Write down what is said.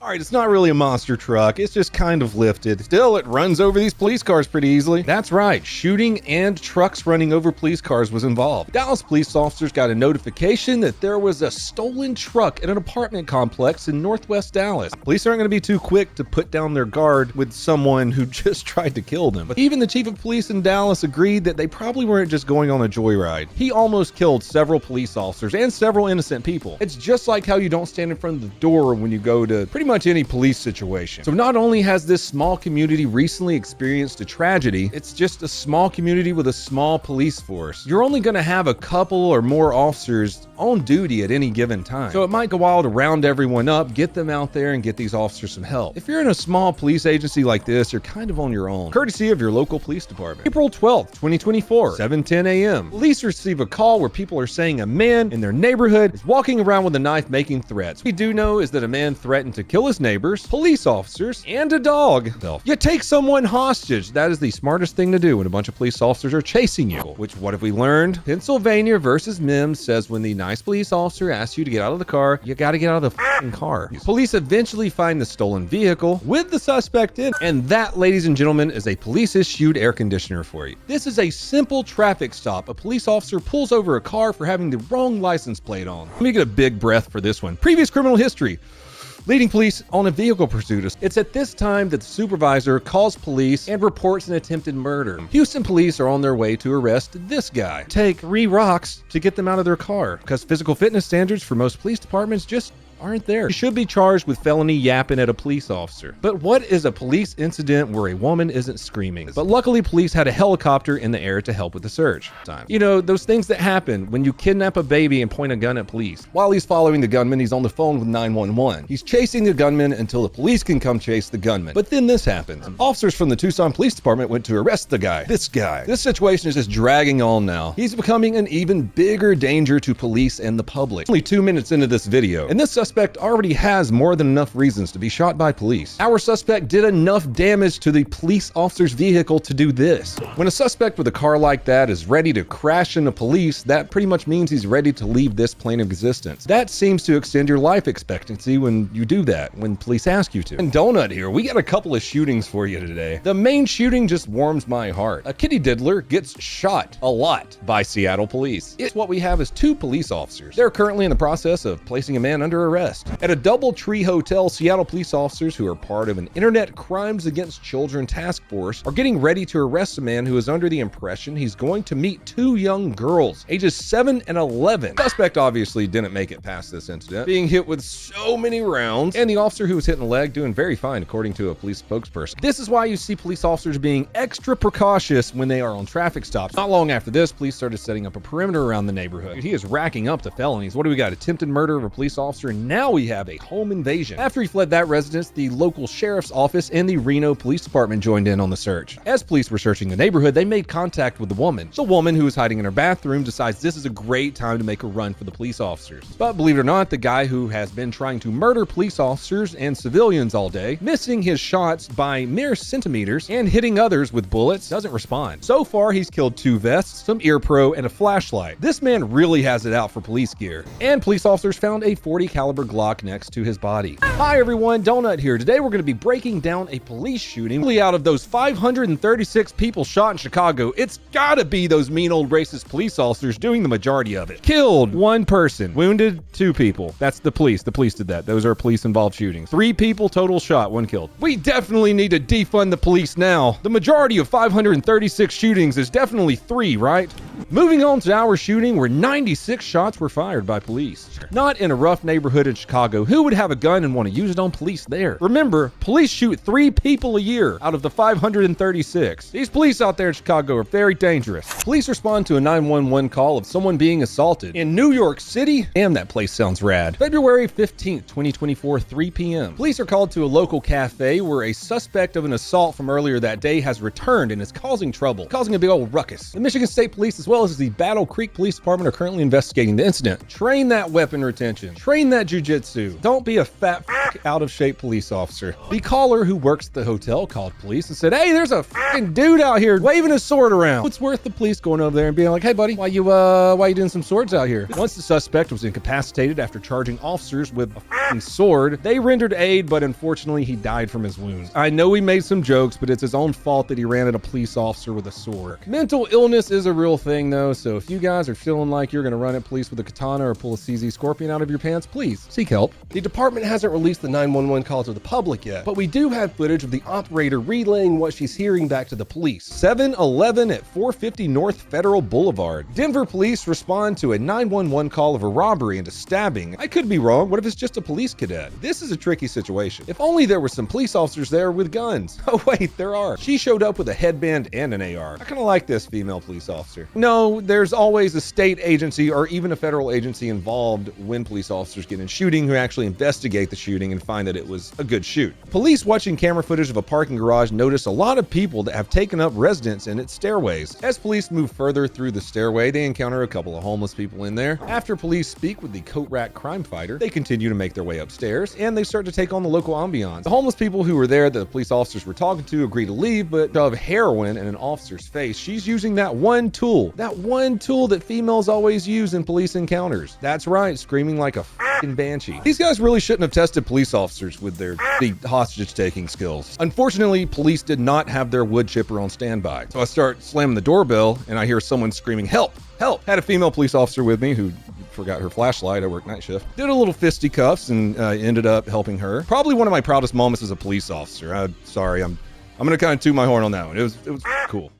All right, it's not really a monster truck. It's just kind of lifted. Still, it runs over these police cars pretty easily. That's right, shooting and trucks running over police cars was involved. Dallas police officers got a notification that there was a stolen truck in an apartment complex in northwest Dallas. Police aren't going to be too quick to put down their guard with someone who just tried to kill them. But even the chief of police in Dallas agreed that they probably weren't just going on a joyride. He almost killed several police officers and several innocent people. It's just like how you don't stand in front of the door when you go to pretty much any police situation. So not only has this small community recently experienced a tragedy, it's just a small community with a small police force. You're only going to have a couple or more officers on duty at any given time. So it might go wild to round everyone up, get them out there, and get these officers some help. If you're in a small police agency like this, you're kind of on your own, courtesy of your local police department. April 12th, 2024, 7:10 a.m. Police receive a call where people are saying a man in their neighborhood is walking around with a knife making threats. What we do know is that a man threatened to kill his neighbors, police officers, and a dog. You take someone hostage. That is the smartest thing to do when a bunch of police officers are chasing you. Which, what have we learned? Pennsylvania versus Mims says when the nice police officer asks you to get out of the car, you gotta get out of the f***ing car. Police eventually find the stolen vehicle with the suspect in, and that, ladies and gentlemen, is a police-issued air conditioner for you. This is a simple traffic stop. A police officer pulls over a car for having the wrong license plate on. Let me get a big breath for this one. Previous criminal history. Leading police on a vehicle pursuit. It's at this time that the supervisor calls police and reports an attempted murder. Houston police are on their way to arrest this guy. Take 3 rocks to get them out of their car because physical fitness standards for most police departments just aren't there. You should be charged with felony yapping at a police officer. But what is a police incident where a woman isn't screaming? But luckily, police had a helicopter in the air to help with the search. You know, those things that happen when you kidnap a baby and point a gun at police. While he's following the gunman, he's on the phone with 911. He's chasing the gunman until the police can come chase the gunman. But then this happens. Officers from the Tucson Police Department went to arrest the guy. This guy. This situation is just dragging on now. He's becoming an even bigger danger to police and the public. Only 2 minutes into this video, and this suspect already has more than enough reasons to be shot by police. Our suspect did enough damage to the police officer's vehicle to do this. When a suspect with a car like that is ready to crash into police, that pretty much means he's ready to leave this plane of existence. That seems to extend your life expectancy when you do that, when police ask you to. And Donut here, we got a couple of shootings for you today. The main shooting just warms my heart. A kitty diddler gets shot a lot by Seattle police. What we have is 2 police officers. They're currently in the process of placing a man under arrest. At a DoubleTree Hotel, Seattle police officers who are part of an Internet Crimes Against Children task force are getting ready to arrest a man who is under the impression he's going to meet 2 young girls, ages 7 and 11. The suspect obviously didn't make it past this incident, being hit with so many rounds, and the officer who was hit in the leg doing very fine, according to a police spokesperson. This is why you see police officers being extra precautious when they are on traffic stops. Not long after this, police started setting up a perimeter around the neighborhood. He is racking up the felonies. What do we got? Attempted murder of a police officer, and now we have a home invasion. After he fled that residence, the local sheriff's office and the Reno Police Department joined in on the search. As police were searching the neighborhood, they made contact with the woman. The woman, who was hiding in her bathroom, decides this is a great time to make a run for the police officers. But believe it or not, the guy who has been trying to murder police officers and civilians all day, missing his shots by mere centimeters and hitting others with bullets, doesn't respond. So far, he's killed 2 vests, some ear pro, and a flashlight. This man really has it out for police gear. And police officers found a .40 caliber Glock next to his body. Hi everyone, Donut here. Today we're going to be breaking down a police shooting. Out of those 536 people shot in Chicago, it's gotta be those mean old racist police officers doing the majority of it. Killed 1 person, wounded 2 people. That's the police. The police did that. Those are police involved shootings. 3 people total shot, 1 killed. We definitely need to defund the police now. The majority of 536 shootings is definitely 3, right? Moving on to our shooting where 96 shots were fired by police. Not in a rough neighborhood in Chicago. Who would have a gun and want to use it on police there? Remember, police shoot 3 people a year out of the 536. These police out there in Chicago are very dangerous. Police respond to a 911 call of someone being assaulted in New York City. Damn, that place sounds rad. February 15th, 2024, 3 p.m. Police are called to a local cafe where a suspect of an assault from earlier that day has returned and is causing trouble, causing a big old ruckus. The Michigan State Police as well as the Battle Creek Police Department, are currently investigating the incident. Train that weapon retention. Train that jujitsu. Don't be a fat out of shape police officer. The caller who works at the hotel called police and said, "Hey, there's a fucking dude out here waving his sword around." It's worth the police going over there and being like, "Hey buddy, why you doing some swords out here?" Once the suspect was incapacitated after charging officers with a fucking sword, they rendered aid, but unfortunately he died from his wounds. I know he made some jokes, but it's his own fault that he ran at a police officer with a sword. Mental illness is a real thing though, so if you guys are feeling like you're gonna run at police with a katana or pull a CZ Scorpion out of your pants, please seek help. The department hasn't released the 911 call to the public yet, but we do have footage of the operator relaying what she's hearing back to the police. 7-Eleven at 450 North Federal Boulevard. Denver police respond to a 911 call of a robbery and a stabbing. I could be wrong. What if it's just a police cadet? This is a tricky situation. If only there were some police officers there with guns. Oh wait, there are. She showed up with a headband and an AR. I kind of like this female police officer. No, there's always a state agency or even a federal agency involved when police officers get in shooting who actually investigate the shooting and find that it was a good shoot. Police watching camera footage of a parking garage notice a lot of people that have taken up residence in its stairways. As police move further through the stairway, they encounter a couple of homeless people in there. After police speak with the coat rack crime fighter, they continue to make their way upstairs and they start to take on the local ambiance. The homeless people who were there that the police officers were talking to agree to leave, but shove heroin in an officer's face. She's using that one tool that females always use in police encounters. That's right, screaming like a fucking banshee. These guys really shouldn't have tested police officers with their hostage taking skills. Unfortunately, police did not have their wood chipper on standby. So I start slamming the doorbell and I hear someone screaming, "Help! Help!" Had a female police officer with me who forgot her flashlight. I work night shift. Did a little fisticuffs and ended up helping her. Probably one of my proudest moments as a police officer. Sorry, I'm gonna kind of toot my horn on that one. It was cool.